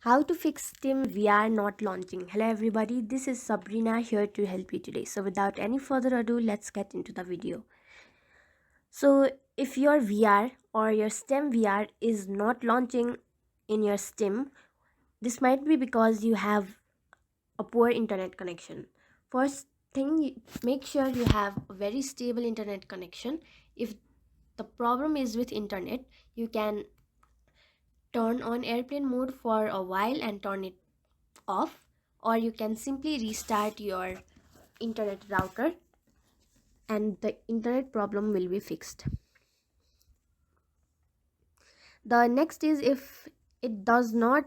How to fix Steam VR not launching. Hello everybody, this is Sabrina here to help you today. So without any further ado, let's get into the video. So if your VR or your Steam VR is not launching in your Steam, this might be because you have a poor internet connection. First thing, make sure you have a very stable internet connection. If the problem is with internet, you can turn on airplane mode for a while and turn it off, or you can simply restart your internet router and the internet problem will be fixed. The next is, if it does not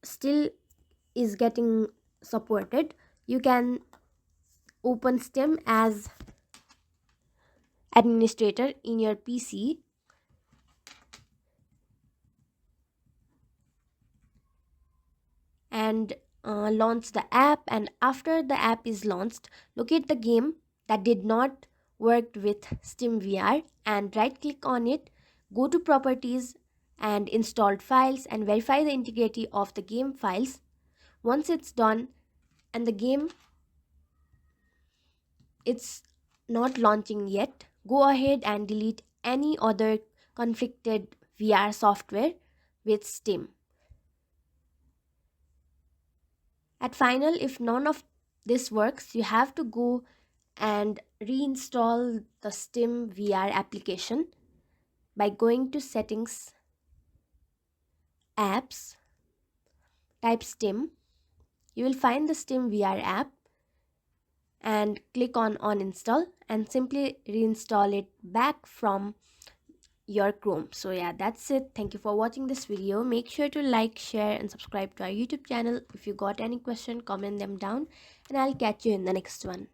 still is getting supported, you can open Steam as administrator in your PC and launch the app. And after the app is launched, locate the game that did not work with Steam VR and right click on it, go to properties and installed files and verify the integrity of the game files. Once it's done and the game it's not launching yet, go ahead and delete any other conflicted VR software with Steam. At final, if none of this works, you have to go and reinstall the Steam VR application by going to settings, apps, type Steam. You will find the Steam VR app and click on uninstall and simply reinstall it back from your Chrome. So yeah, that's it. Thank you for watching this video. Make sure to like, share and subscribe to our YouTube channel. If you got any question, comment them down and I'll catch you in the next one.